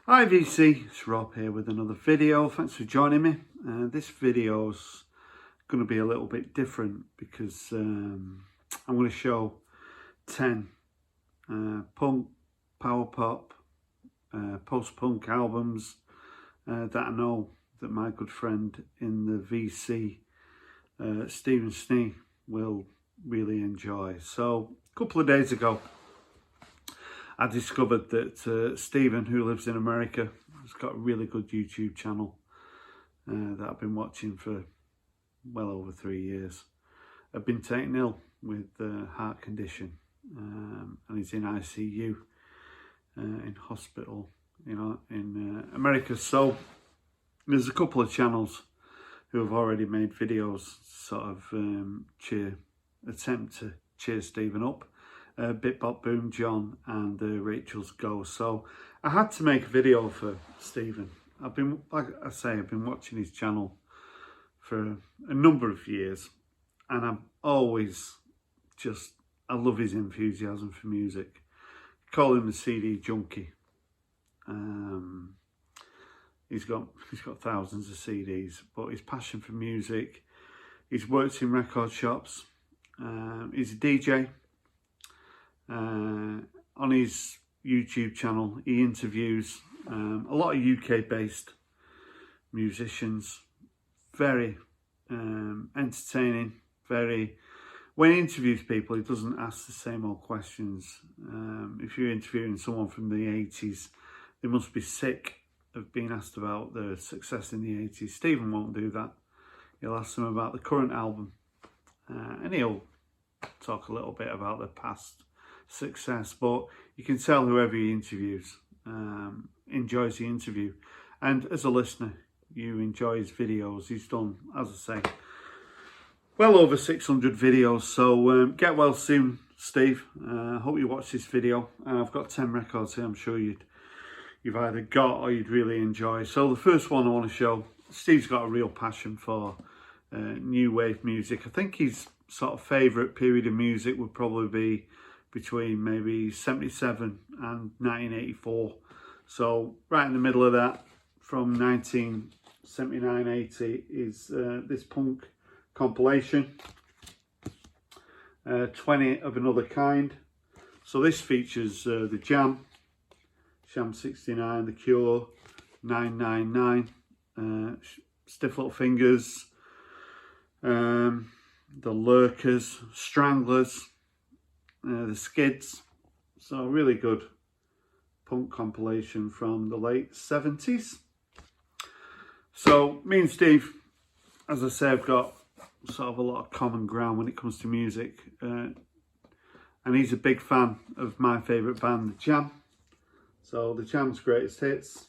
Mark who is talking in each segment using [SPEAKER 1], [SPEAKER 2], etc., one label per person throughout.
[SPEAKER 1] Hi VC, it's Rob here with another video. Thanks for joining me. This video's going to be a little bit different because I'm going to show 10 punk, power pop, post-punk albums that I know that my good friend in the VC, Stephen Schnee, will really enjoy. So a couple of days ago I discovered that Stephen, who lives in America, has got a really good YouTube channel that I've been watching for well over 3 years. I've been taken ill with a heart condition and he's in ICU in hospital, in America. So there's a couple of channels who have already made videos sort of attempt to cheer Stephen up. Bit Bop Boom John and Rachel's Go. So I had to make a video for Stephen. I've been, like I say, I've been watching his channel for a number of years, and I'm always I love his enthusiasm for music. Call him the CD junkie. He's got thousands of CDs, but his passion for music. He's worked in record shops. He's a DJ. On his YouTube channel, he interviews a lot of UK based musicians. Very entertaining. When he interviews people, he doesn't ask the same old questions. If you're interviewing someone from the 80s, they must be sick of being asked about their success in the 80s. Stephen won't do that. He'll ask them about the current album, and he'll talk a little bit about their past success, but you can tell whoever he interviews enjoys the interview, and as a listener you enjoy his videos. He's done, as I say, well over 600 videos, so get well soon, Steve. I hope you watch this video. I've got 10 records here I'm sure you've either got or you'd really enjoy. So the first one I want to show, Steve's got a real passion for new wave music. I think his sort of favourite period of music would probably be between maybe 77 and 1984. So right in the middle of that, from 1979-80, is this punk compilation, 20 of Another Kind. So this features the Jam, Sham 69, The Cure, 999, Stiff Little Fingers, The Lurkers, Stranglers, the Skids. So really good punk compilation from the late 70s. So me and Steve, as I say, have got sort of a lot of common ground when it comes to music, and he's a big fan of my favourite band, the Jam. So the Jam's greatest hits.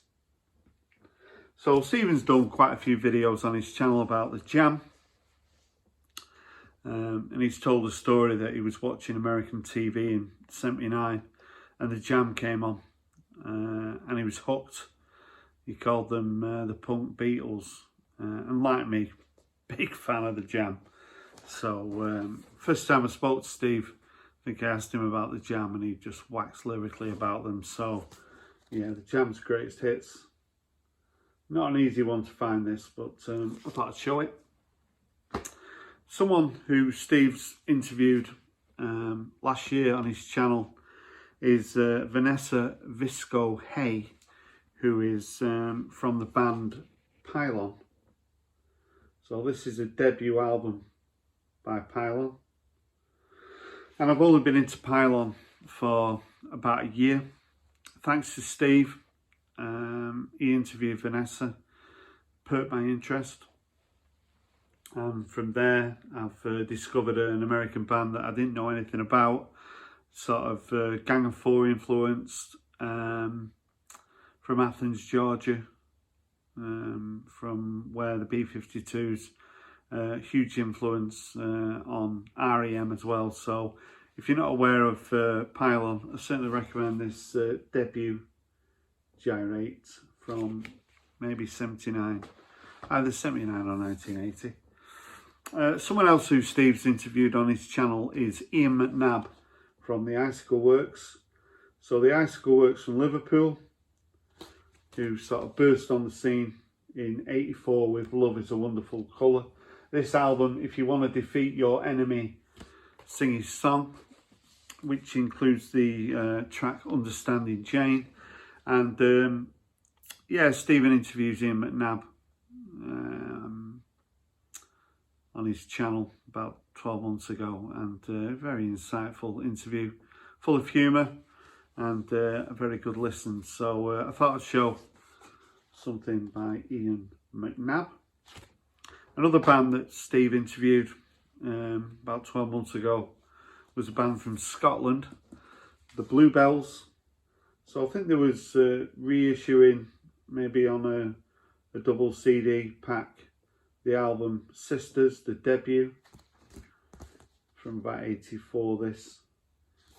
[SPEAKER 1] So Stephen's done quite a few videos on his channel about the Jam. And he's told a story that he was watching American TV in '79 and the Jam came on, and he was hooked. He called them the Punk Beatles, and like me, big fan of the Jam. So first time I spoke to Steve, I think I asked him about the Jam and he just waxed lyrically about them. So yeah, the Jam's greatest hits. Not an easy one to find this, but I thought I'd show it. Someone who Steve's interviewed last year on his channel is Vanessa Visco Hay, who is from the band Pylon. So this is a debut album by Pylon. And I've only been into Pylon for about a year. Thanks to Steve, he interviewed Vanessa, perked my interest. And from there, I've discovered an American band that I didn't know anything about, sort of Gang of Four influenced, from Athens, Georgia, from where the B-52s, huge influence on REM as well. So if you're not aware of Pylon, I certainly recommend this debut Gyrate from maybe 79, either 79 or 1980. Someone else who Steve's interviewed on his channel is Ian McNabb from the Icicle Works. So the Icicle Works from Liverpool. who sort of burst on the scene in '84 with Love Is a Wonderful Colour. This album, If You Want to Defeat Your Enemy, Sing His Song, which includes the track Understanding Jane. And yeah, Stephen interviews Ian McNabb on his channel about 12 months ago, and a very insightful interview, full of humour and a very good listen. So I thought I'd show something by Ian McNabb. Another band that Steve interviewed about 12 months ago was a band from Scotland, the Bluebells. So I think there was reissuing, maybe on a double CD pack, the album Sisters, the debut from about '84, this,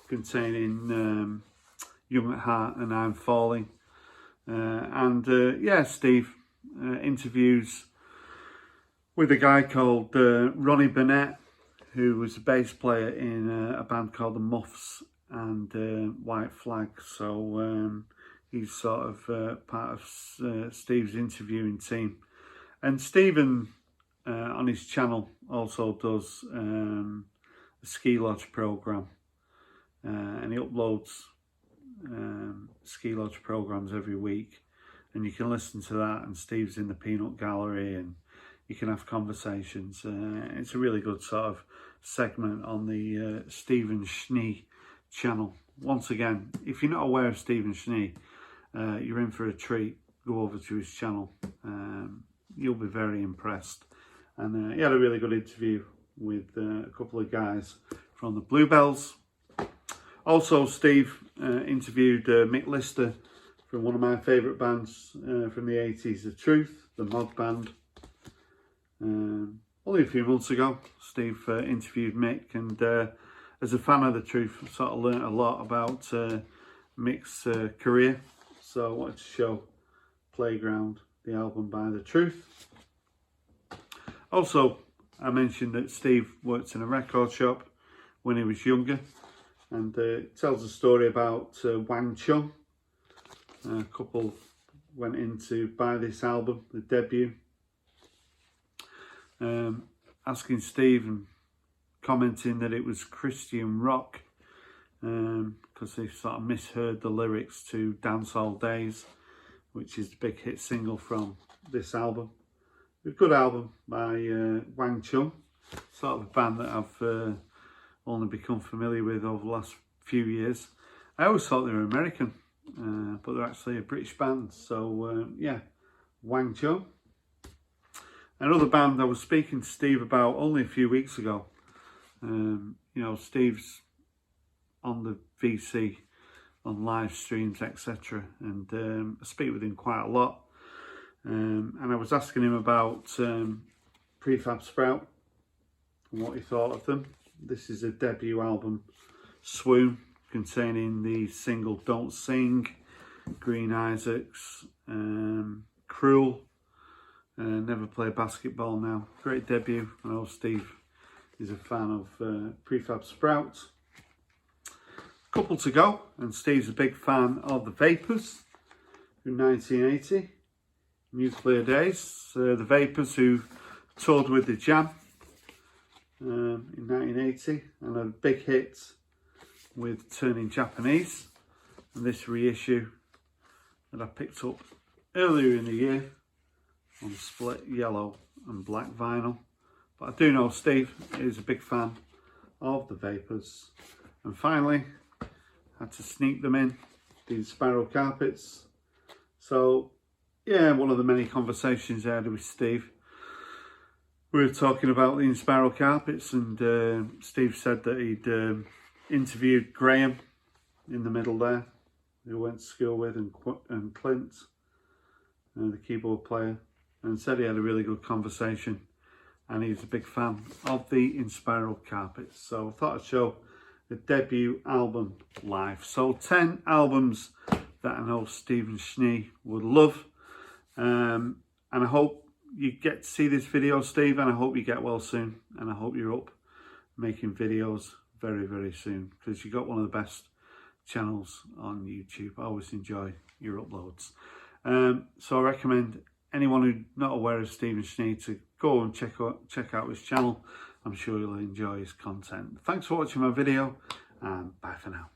[SPEAKER 1] containing Young at Heart and I'm Falling. Yeah, Steve interviews with a guy called Ronnie Burnett, who was a bass player in a band called the Muffs and White Flag. So he's sort of part of Steve's interviewing team. And Stephen on his channel also does a ski lodge program, and he uploads ski lodge programs every week, and you can listen to that, and Steve's in the peanut gallery and you can have conversations. It's a really good sort of segment on the Stephen Schnee channel. Once again, if you're not aware of Stephen Schnee, you're in for a treat. Go over to his channel. You'll be very impressed. And he had a really good interview with a couple of guys from the Bluebells. Also, Steve interviewed Mick Lister from one of my favourite bands from the 80s, The Truth, the mod band. Only a few months ago, Steve interviewed Mick, and as a fan of The Truth, I sort of learnt a lot about Mick's career. So I wanted to show Playground, the album by The Truth. Also, I mentioned that Steve worked in a record shop when he was younger, and it tells a story about Wang Chung. A couple went in to buy this album, the debut, asking Steve and commenting that it was Christian rock, because they sort of misheard the lyrics to Dance All Days, which is the big hit single from this album. A good album by Wang Chung, sort of a band that I've only become familiar with over the last few years. I always thought they were American, but they're actually a British band. So yeah, Wang Chung. Another band I was speaking to Steve about only a few weeks ago. You know, Steve's on the VC, on live streams, etc. And I speak with him quite a lot. And I was asking him about Prefab Sprout and what he thought of them. This is a debut album, Swoon, containing the single Don't Sing, Green Isaacs, Cruel, Never Play Basketball Now. Great debut. I know Steve is a fan of Prefab Sprout. A couple to go, and Steve's a big fan of the Vapors from 1980. Nuclear Days, the Vapors, who toured with the Jam in 1980 and had a big hit with Turning Japanese, and this reissue that I picked up earlier in the year on split yellow and black vinyl. But I do know Steve is a big fan of the Vapors. And finally, I had to sneak them in, the Inspiral Carpets. So yeah, one of the many conversations I had with Steve, we were talking about the Inspiral Carpets, and Steve said that he'd interviewed Graham in the middle there, who went to school with, and Clint, the keyboard player, and said he had a really good conversation, and he's a big fan of the Inspiral Carpets. So I thought I'd show the debut album live. So 10 albums that I know Stephen Schnee would love. And I hope you get to see this video, Steve, and I hope you get well soon, and I hope you're up making videos very, very soon, because you've got one of the best channels on YouTube. I always enjoy your uploads. So I recommend anyone who's not aware of Stephen Schnee to go and check out his channel. I'm sure you'll enjoy his content. Thanks for watching my video, and bye for now.